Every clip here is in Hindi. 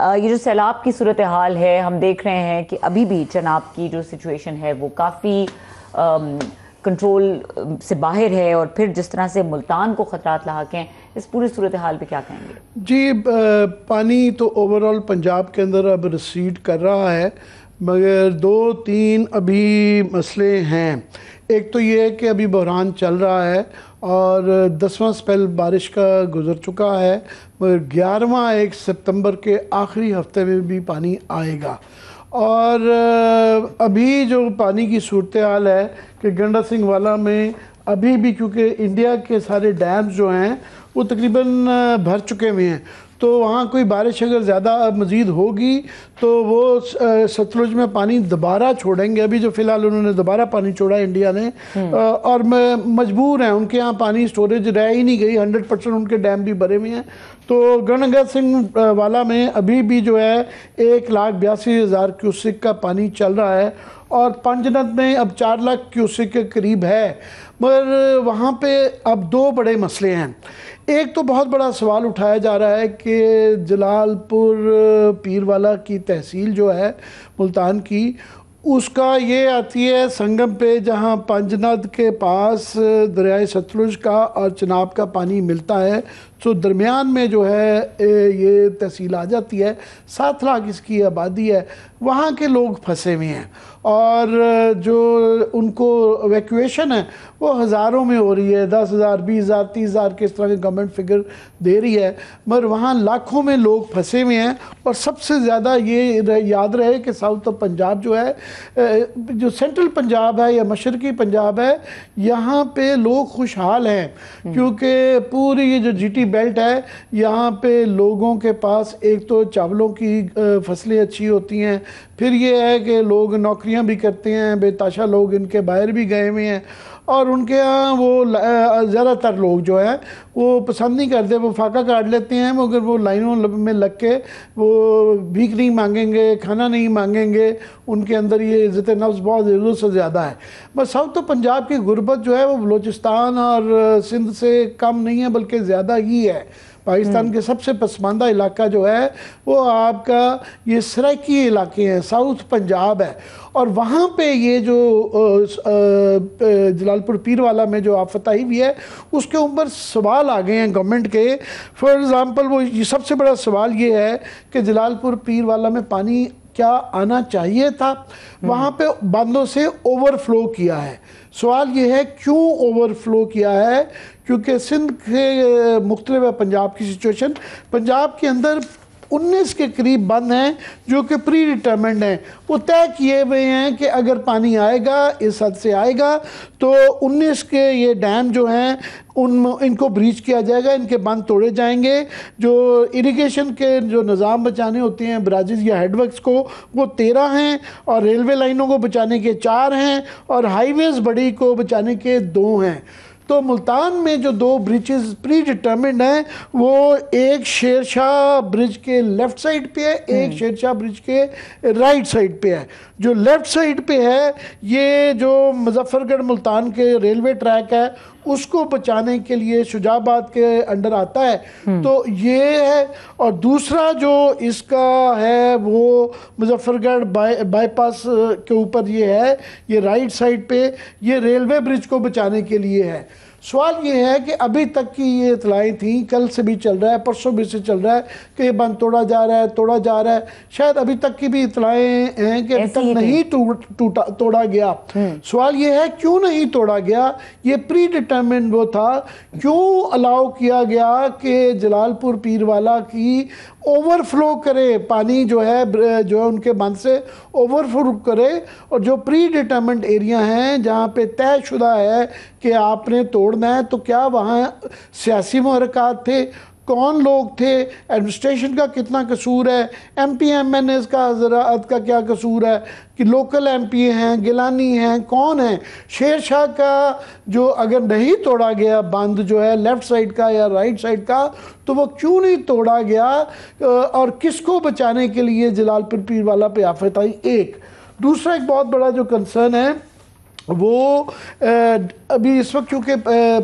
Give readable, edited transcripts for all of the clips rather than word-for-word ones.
ये जो सैलाब की सूरत हाल है, हम देख रहे हैं कि अभी भी चनाब की जो सिचुएशन है वो काफ़ी कंट्रोल से बाहर है, और फिर जिस तरह से मुल्तान को ख़तरात लाहक हैं, इस पूरी सूरत हाल पे क्या कहेंगे? जी, पानी तो ओवरऑल पंजाब के अंदर अब रिसीड कर रहा है, मगर दो तीन अभी मसले हैं। एक तो ये है कि अभी बहरान चल रहा है और 10वां स्पेल बारिश का गुजर चुका है, मगर 11वां 1 सितंबर के आखिरी हफ्ते में भी पानी आएगा। और अभी जो पानी की सूरत हाल है कि गंडा सिंह वाला में अभी भी, क्योंकि इंडिया के सारे डैम्स जो हैं वो तकरीबन भर चुके हुए हैं, तो वहाँ कोई बारिश अगर ज़्यादा मज़ीद होगी तो वो सतलुज में पानी दोबारा छोड़ेंगे। अभी जो फ़िलहाल उन्होंने दोबारा पानी छोड़ा इंडिया ने, और मजबूर हैं, उनके यहाँ पानी स्टोरेज रह ही नहीं गई, 100% उनके डैम भी भरे हुए हैं। तो गंगा सिंह वाला में अभी भी जो है 1,82,000 क्यूसिक का पानी चल रहा है, और पंजनद में अब 4 लाख क्यूसिक के करीब है। मगर वहाँ पे अब दो बड़े मसले हैं। एक तो बहुत बड़ा सवाल उठाया जा रहा है कि जलालपुर पीरवाला की तहसील जो है मुल्तान की, उसका ये आती है संगम पे, जहाँ पंजनद के पास दरियाए सतलुज का और चनाब का पानी मिलता है, तो दरमियान में जो है ये तहसील आ जाती है। 7 लाख इसकी आबादी है, वहाँ के लोग फंसे हुए हैं, और जो उनको इवैक्यूएशन है वो हज़ारों में हो रही है, 10,000, 20,000, 30,000 के इस तरह के गवर्नमेंट फिगर दे रही है, मगर वहाँ लाखों में लोग फंसे हुए हैं। और सबसे ज़्यादा ये याद रहे कि साउथ ऑफ पंजाब जो है, जो सेंट्रल पंजाब है या मशरकी पंजाब है, यहाँ पे लोग खुशहाल हैं, क्योंकि पूरी ये जो जीटी बेल्ट है, यहाँ पे लोगों के पास एक तो चावलों की फसलें अच्छी होती हैं, फिर ये है कि लोग नौकरियां भी करते हैं, बेताशा लोग इनके बाहर भी गए हुए हैं, और उनके यहाँ वो ज़्यादातर लोग जो है वो पसंद नहीं करते, वो फाका काट लेते हैं, मगर वो लाइनों में लग के वो भीख नहीं मांगेंगे, खाना नहीं मांगेंगे, उनके अंदर ये इज़्ज़त नफ्स बहुत ज़रूरत से ज़्यादा है। बस साउथ तो पंजाब की गुर्बत जो है वो बलूचिस्तान और सिंध से कम नहीं है, बल्कि ज़्यादा ही है। पाकिस्तान के सबसे पसमानदा इलाका जो है वो आपका ये सराइकी इलाके हैं, साउथ पंजाब है, और वहाँ पे ये जो जलालपुर पीरवाला में जो आफत आई हुई है, उसके ऊपर सवाल आ गए हैं गवर्नमेंट के। फॉर एग्ज़ाम्पल, वो ये सबसे बड़ा सवाल ये है कि जलालपुर पीरवाला में पानी क्या आना चाहिए था, वहाँ पे बांधों से ओवरफ्लो किया है। सवाल ये है क्यों ओवरफ्लो किया है, क्योंकि सिंध के मुख्तलिफ है पंजाब की सिचुएशन। पंजाब के अंदर 19 के करीब बंद हैं जो कि प्री डिटरमिन्ड हैं, वो तय किए हुए हैं कि अगर पानी आएगा इस हद से आएगा तो 19 के ये डैम जो हैं इनको ब्रीच किया जाएगा, इनके बंद तोड़े जाएंगे। जो इरिगेशन के जो निज़ाम बचाने होते हैं ब्राजिज या हेडवर्क्स को, वो 13 हैं, और रेलवे लाइनों को बचाने के 4 हैं, और हाईवेज़ बड़ी को बचाने के 2 हैं। तो मुल्तान में जो 2 ब्रिजेस प्री डिटर्मिन्ड हैं, वो एक शेरशाह ब्रिज के लेफ़्ट साइड पे है, एक शेरशाह ब्रिज के राइट साइड पे है। जो लेफ़्ट साइड पे है ये जो मुजफ्फरगढ़ मुल्तान के रेलवे ट्रैक है उसको बचाने के लिए शुजाबाद के अंडर आता है, तो ये है। और दूसरा जो इसका है वो मुजफ्फरगढ़ बाईपास के ऊपर ये है, ये राइट साइड पे, ये रेलवे ब्रिज को बचाने के लिए है। सवाल ये है कि अभी तक की ये इतलाएँ थी, कल से भी चल रहा है, परसों भी से चल रहा है कि ये बंद तोड़ा जा रहा है, तोड़ा जा रहा है। शायद अभी तक की भी इतलाएँ हैं कि अभी तक नहीं तोड़ा गया। सवाल ये है क्यों नहीं तोड़ा गया, ये प्री डिटरमिन्ड वो था, क्यों अलाउ किया गया कि जलालपुर पीरवाला की ओवरफ्लो करे, पानी जो है उनके बंद से ओवरफ्लो करे, और जो प्री डिटरमिन्ड एरिया हैं जहाँ पे तयशुदा है कि आपने तोड़ना है, तो क्या वहाँ सियासी मुहरकात थे, कौन लोग थे, एडमिनिस्ट्रेशन का कितना कसूर है, MP MNAs का ज़राअत का क्या कसूर है, कि लोकल MP हैं, गिलानी हैं, कौन है। शेरशाह का जो अगर नहीं तोड़ा गया बंद जो है लेफ़्ट साइड का या राइट साइड का, तो वो क्यों नहीं तोड़ा गया, और किसको बचाने के लिए जलालपुर पीरवाला पे आफत आई। एक दूसरा एक बहुत बड़ा जो कंसर्न है वो अभी इस वक्त चूँकि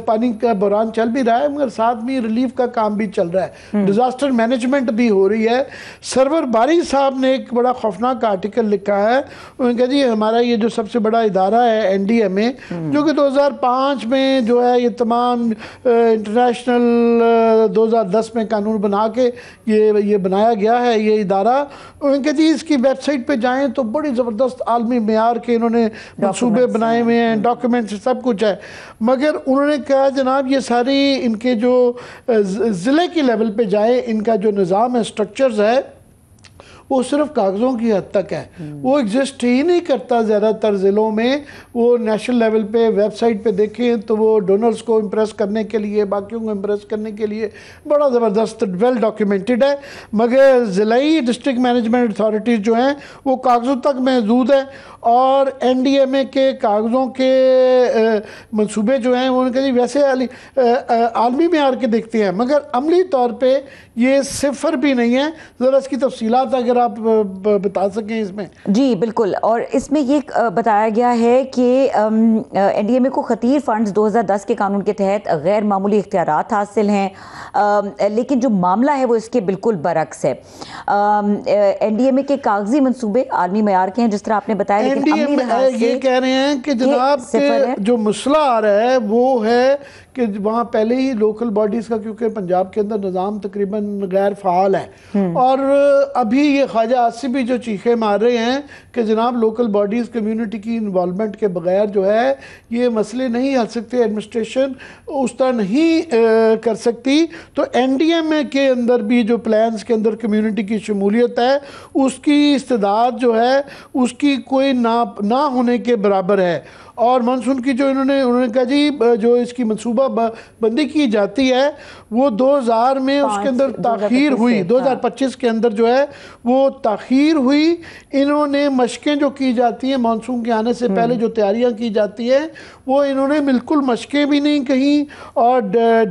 पानी का बहरान चल भी रहा है, मगर साथ में रिलीफ का काम भी चल रहा है, डिज़ास्टर मैनेजमेंट भी हो रही है। सरवर बारी साहब ने एक बड़ा खौफनाक आर्टिकल लिखा है। उन्होंने कहा जी हमारा ये जो सबसे बड़ा इदारा है NDMA, जो कि 2005 में जो है ये तमाम इंटरनेशनल 2010 में कानून बना के ये बनाया गया है ये इदारा। उन्होंने कहा जी इसकी वेबसाइट पे जाएं तो बड़ी ज़बरदस्त आलमी मेयार के इन्होंने मंसूबे बनाए हुए हैं, डॉक्यूमेंट्स सब कुछ है। मगर उन्होंने कहा जनाब ये सारी इनके जो ज़िले की लेवल पे जाए, इनका जो निज़ाम है, स्ट्रक्चर्स है, वो सिर्फ कागज़ों की हद तक है, वो एग्जिस्ट ही नहीं करता ज़्यादातर ज़िलों में। वो नेशनल लेवल पे वेबसाइट पे देखें तो वो डोनर्स को इम्प्रेस करने के लिए, बाकियों को इम्प्रेस करने के लिए बड़ा ज़बरदस्त वेल डॉक्यूमेंटेड है, मगर ज़िलाई डिस्ट्रिक्ट मैनेजमेंट अथॉरिटीज़ जो हैं वो कागज़ों तक महदूद है। और NDMA के कागज़ों के मंसूबे जो हैं वो उनके वैसे आलमी मेयार के देखते हैं, मगर अमली तौर पे ये सिफर भी नहीं है। ज़रा इसकी तफसीलात अगर आप बता सकें इसमें। जी बिल्कुल, और इसमें ये बताया गया है कि NDMA को खतीर फंड्स 2010 के कानून के तहत गैर मामूली इख्तियारात हासिल हैं, लेकिन जो मामला है वो इसके बिल्कुल बरक्स है। NDMA के कागजी मंसूबे आलमी मेयार के हैं जिस तरह आपने बताया, ये कह रहे हैं कि जनाब के जो मसला आ रहा है वो है कि वहाँ पहले ही लोकल बॉडीज़ का, क्योंकि पंजाब के अंदर निज़ाम तकरीबन गैर फ़ाल है, और अभी ये ख्वाजा आसिफ भी जो चीखे मार रहे हैं कि जनाब लोकल बॉडीज़ कम्युनिटी की इन्वॉल्वमेंट के बगैर जो है ये मसले नहीं हल सकते, एडमिनिस्ट्रेशन उस तरह नहीं कर सकती। तो NDMA के अंदर भी जो प्लान्स के अंदर कम्युनिटी की शमूलियत है, उसकी इस्तेदाद जो है उसकी कोई ना होने के बराबर है। और मानसून की जो उन्होंने कहा जी जो इसकी मंसूबा बंदी की जाती है वो 2000 में उसके अंदर ताख़ीर हुई, 2025 के अंदर जो है वो ताख़ीर हुई। इन्होंने मशकें जो की जाती हैं मानसून के आने से पहले, जो तैयारियां की जाती हैं, वो इन्होंने बिल्कुल मशकें भी नहीं कहीं। और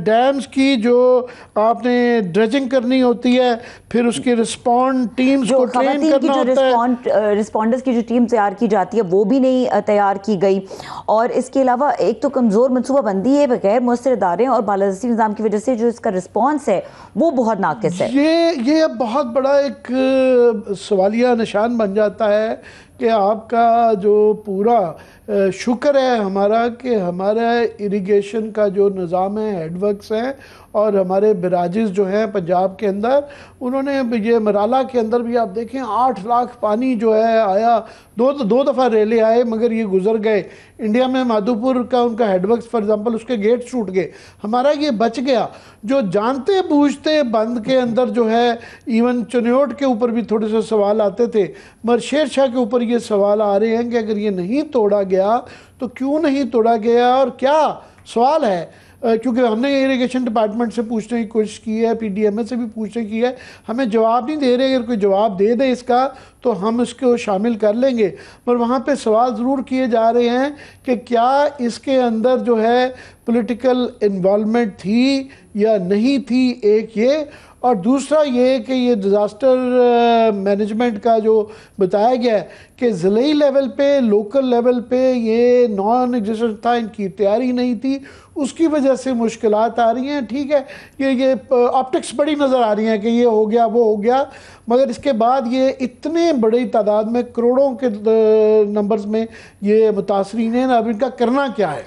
डैम्स की जो आपने ड्रेजिंग करनी होती है, फिर उसकी रिस्पॉन्ड टीम्स को ट्रेन करना होता है, रिस्पॉन्डर्स की जो टीम तैयार की जाती है वो भी नहीं तैयार की गई। और इसके अलावा एक तो कमज़ोर मनसूबाबंदी है, बगैर मुअस्सर इदारे और बालादस्ती निज़ाम की वजह से जो इसका रिस्पॉन्स है वो बहुत नाकिस है। ये अब बहुत बड़ा एक सवालिया निशान बन जाता है कि आपका जो पूरा शुक्र है हमारा कि हमारा इरिगेशन का जो निज़ाम है, हेडवर्क्स हैं, और हमारे बराजिस जो हैं पंजाब के अंदर, उन्होंने ये मराला के अंदर भी आप देखें 8 लाख पानी जो है आया, दो दफ़ा रेले आए मगर ये गुजर गए। इंडिया में माधोपुर का उनका हेडवर्क्स फॉर एग्जांपल उसके गेट टूट गए, हमारा ये बच गया। जो जानते बूझते बंद के अंदर जो है, इवन चुनियोट के ऊपर भी थोड़े से सवाल आते थे, मगर शेर शाह के ऊपर ये सवाल आ रहे हैं कि अगर ये नहीं तोड़ा गया तो क्यों नहीं तोड़ा गया और क्या सवाल है। क्योंकि हमने इरिगेशन डिपार्टमेंट से पूछने की कोशिश की है, PDMA से भी पूछने की है, हमें जवाब नहीं दे रहे। अगर कोई जवाब दे दे इसका तो हम इसको शामिल कर लेंगे, पर वहाँ पे सवाल ज़रूर किए जा रहे हैं कि क्या इसके अंदर जो है पॉलिटिकल इन्वॉल्वमेंट थी या नहीं थी, एक ये। और दूसरा ये कि ये डिज़ास्टर मैनेजमेंट का जो बताया गया है कि ज़िले लेवल पे, लोकल लेवल पे ये नॉन एग्जिस्टेंट था, इनकी तैयारी नहीं थी, उसकी वजह से मुश्किलात आ रही हैं। ठीक है, ये ऑप्टिक्स बड़ी नज़र आ रही हैं कि ये हो गया वो हो गया, मगर इसके बाद ये इतने बड़ी तादाद में, करोड़ों के नंबर्स में ये मुतासरीन हैं, अब इनका करना क्या है।